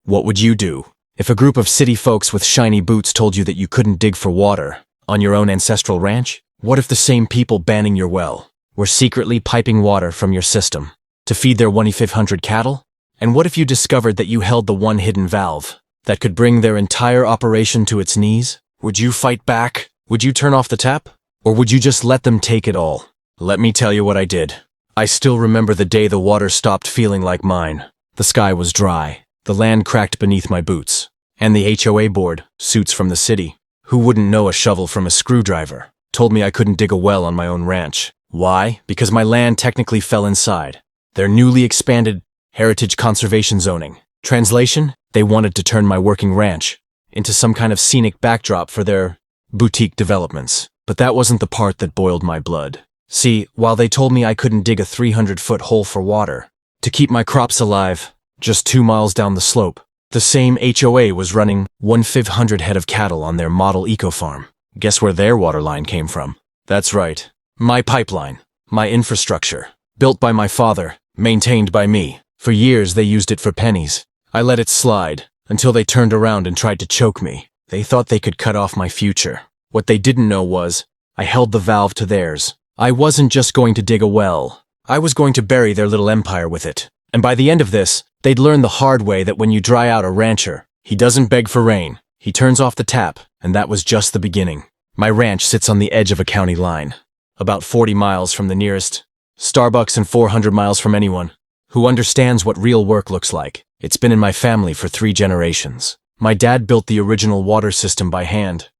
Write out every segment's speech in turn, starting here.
What would you do if a group of city folks with shiny boots told you that you couldn't dig for water on your own ancestral ranch? What if the same people banning your well were secretly piping water from your system to feed their 1,500 cattle? And what if you discovered that you held the one hidden valve that could bring their entire operation to its knees? Would you fight back? Would you turn off the tap? Or would you just let them take it all? Let me tell you what I did. I still remember the day the water stopped feeling like mine. The sky was dry, the land cracked beneath my boots, and the HOA board, suits from the city, who wouldn't know a shovel from a screwdriver, told me I couldn't dig a well on my own ranch. Why? Because my land technically fell inside their newly expanded heritage conservation zoning. Translation? They wanted to turn my working ranch into some kind of scenic backdrop for their boutique developments. But that wasn't the part that boiled my blood. See, while they told me I couldn't dig a 300-foot hole for water to keep my crops alive just 2 miles down the slope, the same HOA was running 1,500 head of cattle on their model eco-farm. Guess where their water line came from? That's right. My pipeline. My infrastructure. Built by my father. Maintained by me. For years they used it for pennies. I let it slide until they turned around and tried to choke me. They thought they could cut off my future. What they didn't know was, I held the valve to theirs. I wasn't just going to dig a well. I was going to bury their little empire with it. And by the end of this, they'd learn the hard way that when you dry out a rancher, he doesn't beg for rain. He turns off the tap, and that was just the beginning. My ranch sits on the edge of a county line, about 40 miles from the nearest Starbucks and 400 miles from anyone who understands what real work looks like. It's been in my family for 3 generations. My dad built the original water system by hand.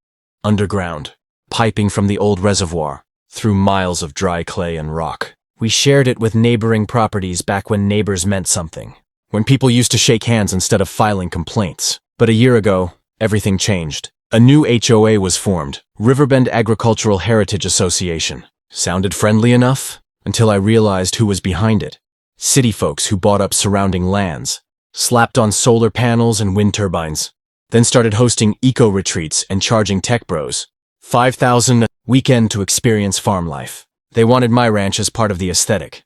Underground, piping from the old reservoir, through miles of dry clay and rock. We shared it with neighboring properties back when neighbors meant something, when people used to shake hands instead of filing complaints. But a year ago, everything changed. A new HOA was formed, Riverbend Agricultural Heritage Association. Sounded friendly enough, until I realized who was behind it. City folks who bought up surrounding lands, slapped on solar panels and wind turbines, then started hosting eco-retreats and charging tech bros $5,000 a weekend to experience farm life. They wanted my ranch as part of the aesthetic.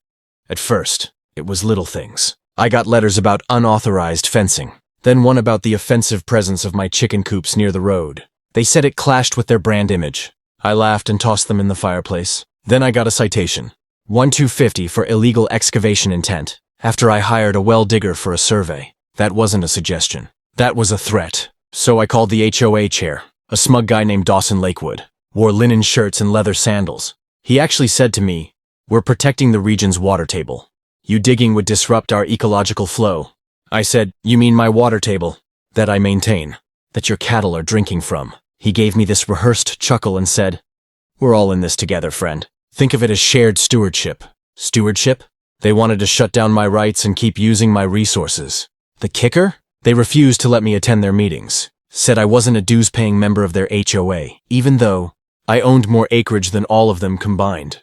At first, it was little things. I got letters about unauthorized fencing, then one about the offensive presence of my chicken coops near the road. They said it clashed with their brand image. I laughed and tossed them in the fireplace. Then I got a citation, 1,250 for illegal excavation intent, after I hired a well digger for a survey. That wasn't a suggestion. That was a threat. So I called the HOA chair, a smug guy named Dawson Lakewood, wore linen shirts and leather sandals. He actually said to me, "We're protecting the region's water table. You digging would disrupt our ecological flow." I said, "You mean my water table, that I maintain, that your cattle are drinking from?" He gave me this rehearsed chuckle and said, "We're all in this together, friend. Think of it as shared stewardship." Stewardship? They wanted to shut down my rights and keep using my resources. The kicker? They refused to let me attend their meetings. Said I wasn't a dues-paying member of their HOA, even though I owned more acreage than all of them combined.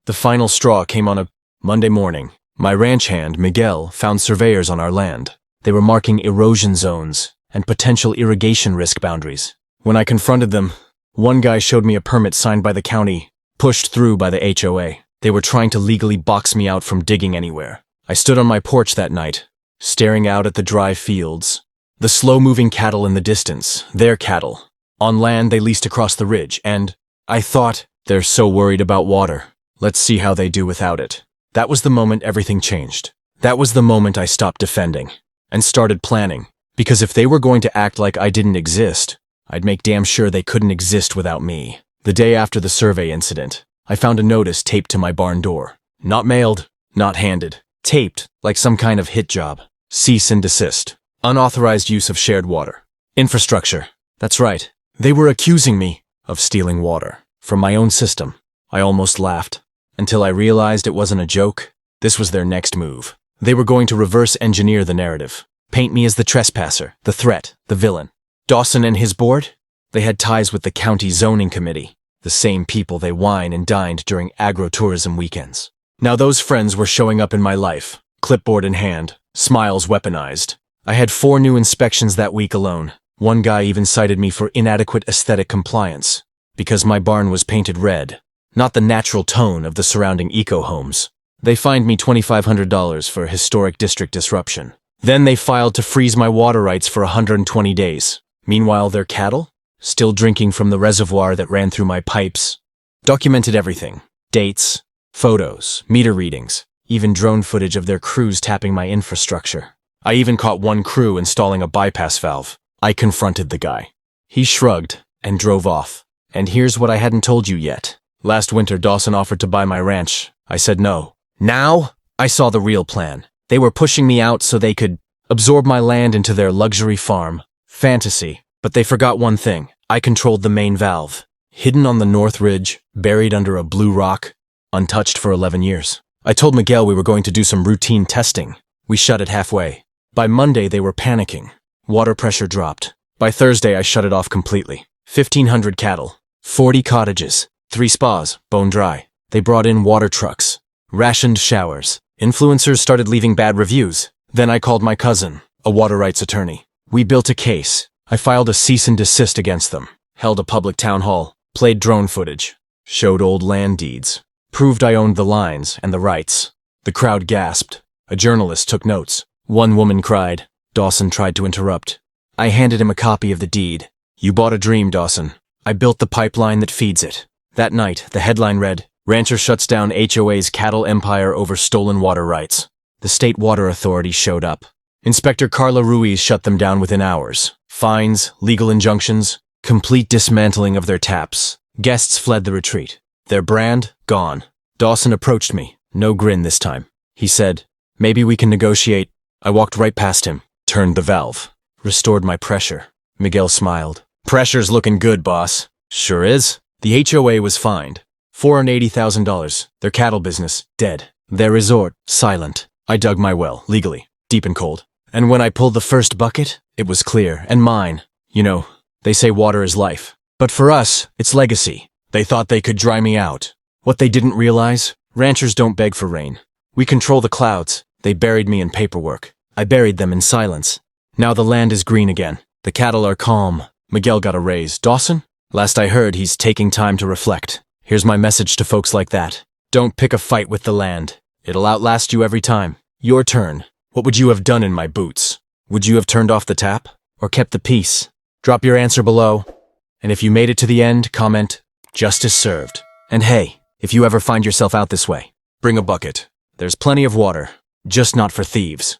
The final straw came on a Monday morning. My ranch hand, Miguel, found surveyors on our land. They were marking erosion zones and potential irrigation risk boundaries. When I confronted them, one guy showed me a permit signed by the county, pushed through by the HOA. They were trying to legally box me out from digging anywhere. I stood on my porch that night, staring out at the dry fields, the slow-moving cattle in the distance, their cattle, on land they leased across the ridge, and I thought, they're so worried about water. Let's see how they do without it. That was the moment everything changed. That was the moment I stopped defending and started planning, because if they were going to act like I didn't exist, I'd make damn sure they couldn't exist without me. The day after the survey incident, I found a notice taped to my barn door. Not mailed, not handed. Taped, like some kind of hit job. Cease and desist. Unauthorized use of shared water. Infrastructure. That's right. They were accusing me of stealing water from my own system. I almost laughed, until I realized it wasn't a joke. This was their next move. They were going to reverse engineer the narrative. Paint me as the trespasser, the threat, the villain. Dawson and his board? They had ties with the county zoning committee, the same people they wine and dined during agro-tourism weekends. Now those friends were showing up in my life, clipboard in hand, smiles weaponized. I had 4 new inspections that week alone. One guy even cited me for inadequate aesthetic compliance, because my barn was painted red, not the natural tone of the surrounding eco-homes. They fined me $2,500 for historic district disruption. Then they filed to freeze my water rights for 120 days. Meanwhile, their cattle? Still drinking from the reservoir that ran through my pipes. Documented everything. Dates, photos, meter readings, even drone footage of their crews tapping my infrastructure. I even caught one crew installing a bypass valve. I confronted the guy. He shrugged and drove off. And here's what I hadn't told you yet. Last winter, Dawson offered to buy my ranch. I said no. Now, I saw the real plan. They were pushing me out so they could absorb my land into their luxury farm. Fantasy. But they forgot one thing. I controlled the main valve. Hidden on the North Ridge, buried under a blue rock, untouched for 11 years. I told Miguel we were going to do some routine testing. We shut it halfway. By Monday, they were panicking. Water pressure dropped. By Thursday, I shut it off completely. 1,500 cattle, 40 cottages, 3 spas, bone dry. They brought in water trucks, rationed showers. Influencers started leaving bad reviews. Then I called my cousin, a water rights attorney. We built a case. I filed a cease and desist against them, held a public town hall, played drone footage, showed old land deeds, proved I owned the lines and the rights. The crowd gasped. A journalist took notes. One woman cried. Dawson tried to interrupt. I handed him a copy of the deed. You bought a dream, Dawson. I built the pipeline that feeds it. That night, the headline read, Rancher shuts down HOA's cattle empire over stolen water rights. The state water authority showed up. Inspector Carla Ruiz shut them down within hours. Fines, legal injunctions, complete dismantling of their taps. Guests fled the retreat. Their brand, gone. Dawson approached me, no grin this time. He said, maybe we can negotiate. I walked right past him, turned the valve, restored my pressure. Miguel smiled. Pressure's looking good, boss. Sure is. The HOA was fined. $480,000. Their cattle business, dead. Their resort, silent. I dug my well, legally, deep and cold. And when I pulled the first bucket, it was clear, and mine. You know, they say water is life. But for us, it's legacy. They thought they could dry me out. What they didn't realize, ranchers don't beg for rain. We control the clouds. They buried me in paperwork. I buried them in silence. Now the land is green again. The cattle are calm. Miguel got a raise. Dawson? Last I heard, he's taking time to reflect. Here's my message to folks like that. Don't pick a fight with the land. It'll outlast you every time. Your turn. What would you have done in my boots? Would you have turned off the tap? Or kept the peace? Drop your answer below. And if you made it to the end, comment, justice served. And hey, if you ever find yourself out this way, bring a bucket. There's plenty of water, just not for thieves.